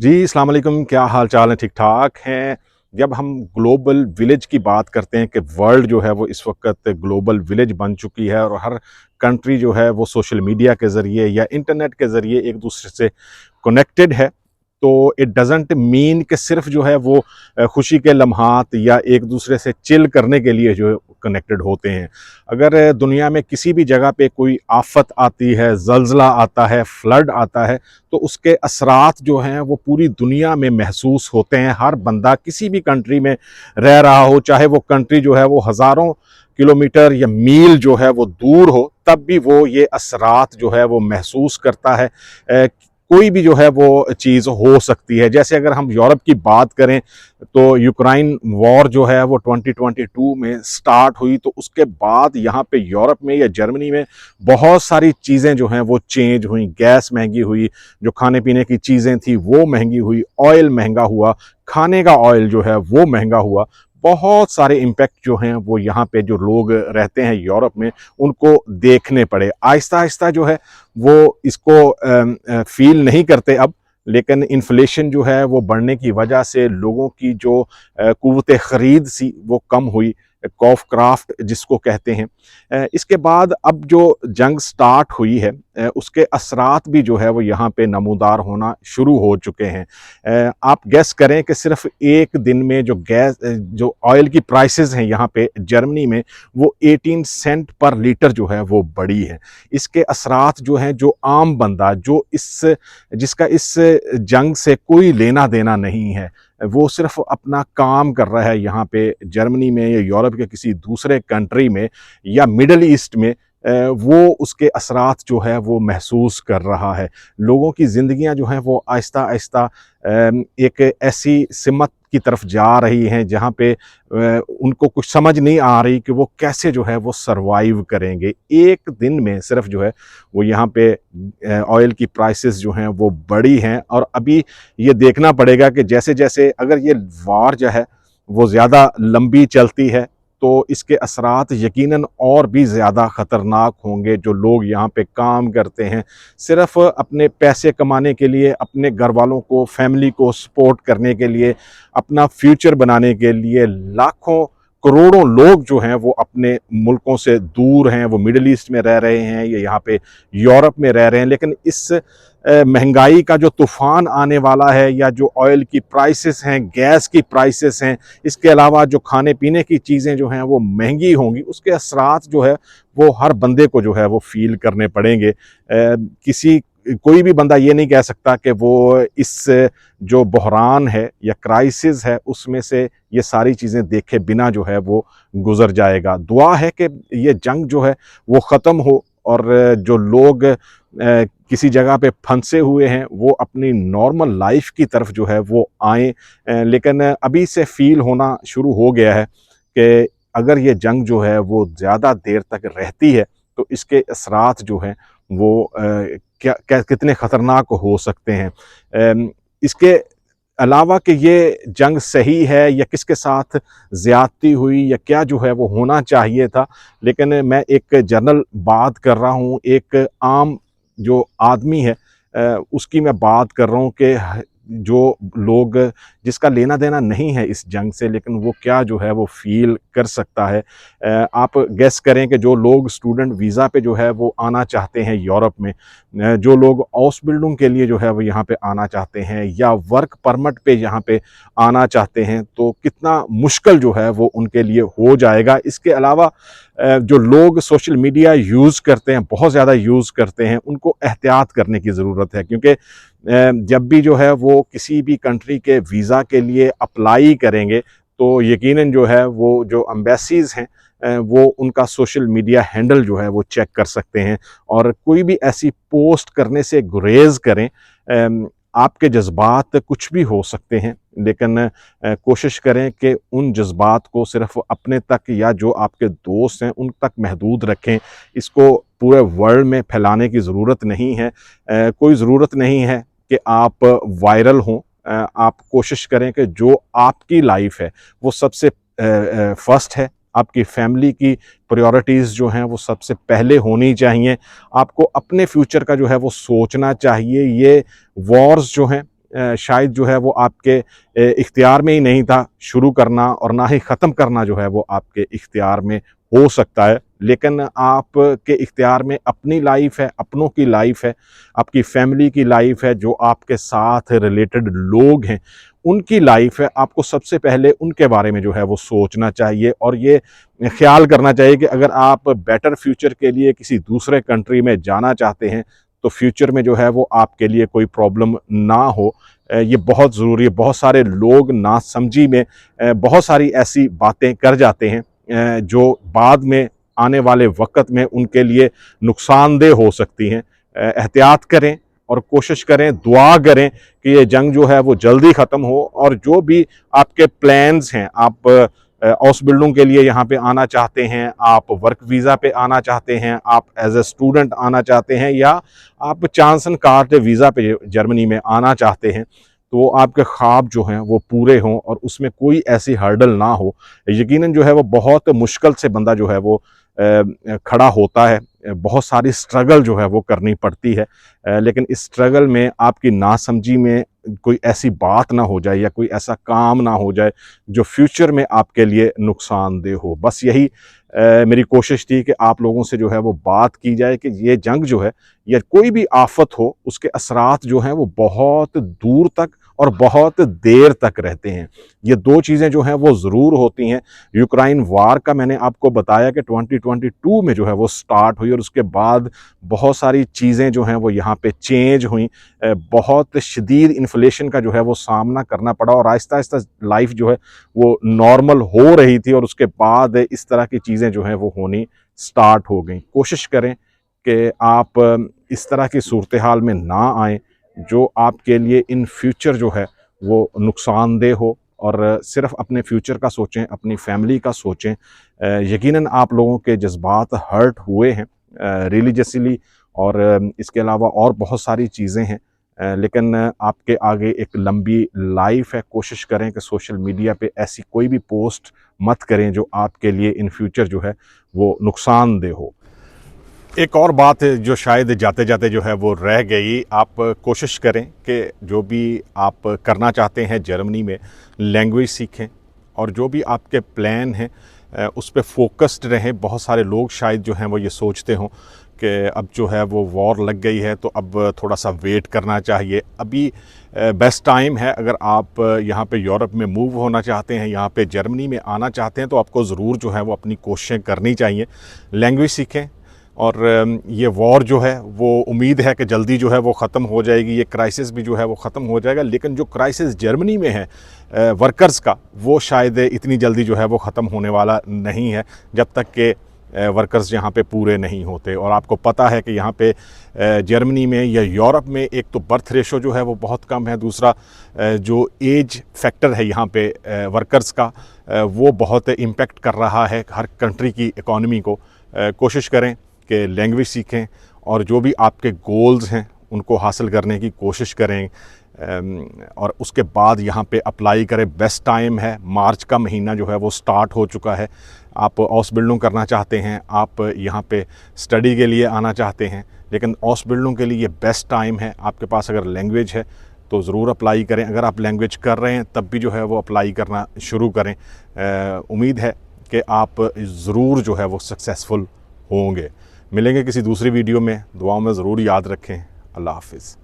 जी, अस्सलाम वालेकुम, क्या हाल चाल है? ठीक-ठाक हैं? जब हम ग्लोबल विलेज की बात करते हैं कि वर्ल्ड जो है वो इस वक़्त ग्लोबल विलेज बन चुकी है और हर कंट्री जो है वो सोशल मीडिया के ज़रिए या इंटरनेट के ज़रिए एक-दूसरे से कनेक्टेड है। तो इट डज़न्ट मीन कि सिर्फ़ जो है वो खुशी के लम्हात या एक-दूसरे से चिल करने के लिए जो है कनेक्टेड होते हैं। अगर दुनिया में किसी भी जगह पे कोई आफ़त आती है, ज़ल्ज़ला आता है, फ्लड आता है, तो उसके असरात जो हैं वो पूरी दुनिया में महसूस होते हैं। हर बंदा किसी भी कंट्री में रह रहा हो, चाहे वो कंट्री जो है वो हज़ारों किलोमीटर या मील जो है वो दूर हो, तब भी वो ये असरात जो है वो महसूस करता है। कोई भी जो है वो चीज़ हो सकती है। जैसे अगर हम यूरोप की बात करें, तो यूक्रेन वॉर जो है वो 2022 में स्टार्ट हुई, तो उसके बाद यहाँ पे यूरोप में या जर्मनी में बहुत सारी चीज़ें जो हैं वो चेंज हुई। गैस महंगी हुई, जो खाने पीने की चीज़ें थी वो महंगी हुई, ऑयल महंगा हुआ, खाने का ऑयल जो है वो महंगा हुआ। बहुत सारे इम्पैक्ट जो हैं वो यहाँ पे जो लोग रहते हैं यूरोप में उनको देखने पड़े। आहिस्ता आहिस्ता जो है वो इसको फील नहीं करते अब, लेकिन इन्फ्लेशन जो है वो बढ़ने की वजह से लोगों की जो कुव्वत ख़रीद सी वो कम हुई, कॉफ क्राफ्ट जिसको कहते हैं। इसके बाद अब जो जंग स्टार्ट हुई है, उसके असरात भी जो है वो यहाँ पे नमूदार होना शुरू हो चुके हैं। आप गेस करें कि सिर्फ एक दिन में जो ऑयल की प्राइसेस हैं यहाँ पे जर्मनी में, वो 18 सेंट पर लीटर जो है वो बढ़ी है। इसके असरात जो हैं, जो आम बंदा जो जिसका इस जंग से कोई लेना देना नहीं है, वो सिर्फ अपना काम कर रहा है यहाँ पे जर्मनी में या यूरोप के किसी दूसरे कंट्री में या मिडल ईस्ट में, वो उसके असरात जो है वो महसूस कर रहा है। लोगों की ज़िंदगियाँ जो हैं वो आहिस्ता आहिस्ता एक ऐसी सिमत की तरफ जा रही हैं जहाँ पे उनको कुछ समझ नहीं आ रही कि वो कैसे जो है वो सर्वाइव करेंगे। एक दिन में सिर्फ जो है वो यहाँ पे ऑयल की प्राइसेस जो हैं वो बढ़ी हैं, और अभी ये देखना पड़ेगा कि जैसे-जैसे अगर ये वॉर जो है वो ज़्यादा लंबी चलती है, तो इसके असरात यकीनन और भी ज़्यादा ख़तरनाक होंगे। जो लोग यहाँ पे काम करते हैं, सिर्फ़ अपने पैसे कमाने के लिए, अपने घरवालों को, फैमिली को सपोर्ट करने के लिए, अपना फ्यूचर बनाने के लिए, लाखों करोड़ों लोग जो हैं वो अपने मुल्कों से दूर हैं, वो मिडल ईस्ट में रह रहे हैं या यहाँ पे यूरोप में रह रहे हैं। लेकिन इस महंगाई का जो तूफ़ान आने वाला है, या जो ऑयल की प्राइसेस हैं, गैस की प्राइसेस हैं, इसके अलावा जो खाने-पीने की चीज़ें जो हैं वो महँगी होंगी, उसके असरात जो है वो हर बंदे को जो है वो फ़ील करने पड़ेंगे। किसी कोई भी बंदा ये नहीं कह सकता कि वो इस जो बहरान है या क्राइसिस है उसमें से ये सारी चीज़ें देखे बिना जो है वो गुज़र जाएगा। दुआ है कि ये जंग जो है वो ख़त्म हो, और जो लोग किसी जगह पे फंसे हुए हैं वो अपनी नॉर्मल लाइफ की तरफ जो है वो आएँ। लेकिन अभी से फ़ील होना शुरू हो गया है कि अगर ये जंग जो है वो ज़्यादा देर तक रहती है, तो इसके असरात जो हैं वो क्या क्या कितने ख़तरनाक हो सकते हैं। इसके अलावा कि ये जंग सही है या किसके साथ ज़्यादती हुई या क्या जो है वो होना चाहिए था, लेकिन मैं एक जनरल बात कर रहा हूँ, एक आम जो आदमी है उसकी मैं बात कर रहा हूँ कि जो लोग जिसका लेना देना नहीं है इस जंग से, लेकिन वो क्या जो है वो फ़ील कर सकता है। आप गेस करें कि जो लोग स्टूडेंट वीज़ा पे जो है वो आना चाहते हैं यूरोप में, जो लोग ऑसबिल्डिंग के लिए जो है वो यहाँ पे आना चाहते हैं या वर्क परमिट पे यहाँ पे आना चाहते हैं, तो कितना मुश्किल जो है वो उनके लिए हो जाएगा। इसके अलावा जो लोग सोशल मीडिया यूज़ करते हैं, बहुत ज़्यादा यूज़ करते हैं, उनको एहतियात करने की ज़रूरत है, क्योंकि जब भी जो है वो किसी भी कंट्री के वीज़ा के लिए अप्लाई करेंगे, तो यकीनन जो है वो जो एम्बेसीज़ हैं वो उनका सोशल मीडिया हैंडल जो है वो चेक कर सकते हैं, और कोई भी ऐसी पोस्ट करने से गुरेज़ करें। आपके जज़्बात कुछ भी हो सकते हैं, लेकिन कोशिश करें कि उन जज़्बात को सिर्फ़ अपने तक या जो आपके दोस्त हैं उन तक महदूद रखें। इसको पूरे वर्ल्ड में फैलाने की ज़रूरत नहीं है। कोई ज़रूरत नहीं है कि आप वायरल हों। आप कोशिश करें कि जो आपकी लाइफ़ है वो सबसे फ़र्स्ट है। आपकी फैमिली की प्रायोरिटीज़ जो हैं वो सबसे पहले होनी चाहिए। आपको अपने फ्यूचर का जो है वो सोचना चाहिए। ये वॉर्स जो हैं शायद जो है वो आपके इख्तियार में ही नहीं था शुरू करना, और ना ही ख़त्म करना जो है वो आपके इख्तियार में हो सकता है। लेकिन आपके इख्तियार में अपनी लाइफ है, अपनों की लाइफ है, आपकी फैमिली की लाइफ है, जो आपके साथ रिलेटेड लोग हैं उनकी लाइफ है। आपको सबसे पहले उनके बारे में जो है वो सोचना चाहिए, और ये ख्याल करना चाहिए कि अगर आप बेटर फ्यूचर के लिए किसी दूसरे कंट्री में जाना चाहते हैं तो फ्यूचर में जो है वो आपके लिए कोई प्रॉब्लम ना हो। ये बहुत ज़रूरी है। बहुत सारे लोग नासमझी में बहुत सारी ऐसी बातें कर जाते हैं जो बाद में आने वाले वक़्त में उनके लिए नुकसानदेह हो सकती हैं। एहतियात करें और कोशिश करें, दुआ करें कि ये जंग जो है वो जल्दी ख़त्म हो, और जो भी आपके प्लान्स हैं, आप हाउस बिल्डिंग के लिए यहाँ पे आना चाहते हैं, आप वर्क वीज़ा पे आना चाहते हैं, आप एज ए स्टूडेंट आना चाहते हैं, या आप चांस एंड कार्ड वीज़ा पे जर्मनी में आना चाहते हैं, तो आपके ख्वाब जो हैं वो पूरे हों और उसमें कोई ऐसी हर्डल ना हो। यकीनन जो है वो बहुत मुश्किल से बंदा जो है वो खड़ा होता है, बहुत सारी स्ट्रगल जो है वो करनी पड़ती है, लेकिन इस स्ट्रगल में आपकी नासमझी में कोई ऐसी बात ना हो जाए या कोई ऐसा काम ना हो जाए जो फ्यूचर में आपके लिए नुकसानदेह हो। बस यही मेरी कोशिश थी कि आप लोगों से जो है वो बात की जाए कि ये जंग जो है या कोई भी आफत हो, उसके असरात जो हैं वो बहुत दूर तक और बहुत देर तक रहते हैं। ये दो चीज़ें जो हैं वो ज़रूर होती हैं। यूक्रेन वार का मैंने आपको बताया कि 2022 में जो है वो स्टार्ट हुई, और उसके बाद बहुत सारी चीज़ें जो हैं वो यहाँ पे चेंज हुई। बहुत शदीद इन्फ्लेशन का जो है वो सामना करना पड़ा, और आहिस्ता आहिस्ता लाइफ जो है वो नॉर्मल हो रही थी, और उसके बाद इस तरह की चीज़ें जो हैं वो होनी स्टार्ट हो गई। कोशिश करें कि आप इस तरह की सूरत हाल में ना आएँ जो आपके लिए इन फ्यूचर जो है वो नुकसानदेह हो, और सिर्फ अपने फ्यूचर का सोचें, अपनी फैमिली का सोचें। यकीनन आप लोगों के जज्बात हर्ट हुए हैं रिलीजियसली, और इसके अलावा और बहुत सारी चीज़ें हैं, लेकिन आपके आगे एक लंबी लाइफ है। कोशिश करें कि सोशल मीडिया पे ऐसी कोई भी पोस्ट मत करें जो आपके लिए इन फ्यूचर जो है वो नुकसानदेह हो। एक और बात है जो शायद जाते जाते जो है वो रह गई, आप कोशिश करें कि जो भी आप करना चाहते हैं जर्मनी में, लैंग्वेज सीखें, और जो भी आपके प्लान हैं उस पे फोकस्ड रहें। बहुत सारे लोग शायद जो हैं वो ये सोचते हों कि अब जो है वो वॉर लग गई है तो अब थोड़ा सा वेट करना चाहिए। अभी बेस्ट टाइम है। अगर आप यहाँ पे यूरोप में मूव होना चाहते हैं, यहाँ पे जर्मनी में आना चाहते हैं, तो आपको ज़रूर जो है वो अपनी कोशिशें करनी चाहिए। लैंग्वेज सीखें, और ये वॉर जो है वो उम्मीद है कि जल्दी जो है वो ख़त्म हो जाएगी, ये क्राइसिस भी जो है वो ख़त्म हो जाएगा। लेकिन जो क्राइसिस जर्मनी में है वर्कर्स का, वो शायद इतनी जल्दी जो है वो ख़त्म होने वाला नहीं है जब तक कि वर्कर्स यहाँ पे पूरे नहीं होते। और आपको पता है कि यहाँ पे जर्मनी में या यूरोप में एक तो बर्थ रेशो जो है वो बहुत कम है, दूसरा जो एज फैक्टर है यहाँ पे वर्कर्स का, वो बहुत इम्पेक्ट कर रहा है हर कंट्री की इकॉनमी को। कोशिश करें कि लैंग्वेज सीखें, और जो भी आपके गोल्स हैं उनको हासिल करने की कोशिश करें, और उसके बाद यहाँ पे अप्लाई करें। बेस्ट टाइम है, मार्च का महीना जो है वो स्टार्ट हो चुका है। आप हाउस बिल्डिंग करना चाहते हैं, आप यहाँ पे स्टडी के लिए आना चाहते हैं, लेकिन हाउस बिल्डिंग के लिए बेस्ट टाइम है। आपके पास अगर लैंग्वेज है तो ज़रूर अप्लाई करें। अगर आप लैंग्वेज कर रहे हैं तब भी जो है वो अप्लाई करना शुरू करें। उम्मीद है कि आप ज़रूर जो है वो सक्सेसफुल होंगे। मिलेंगे किसी दूसरी वीडियो में। दुआओं में ज़रूर याद रखें। अल्लाह हाफ़िज़।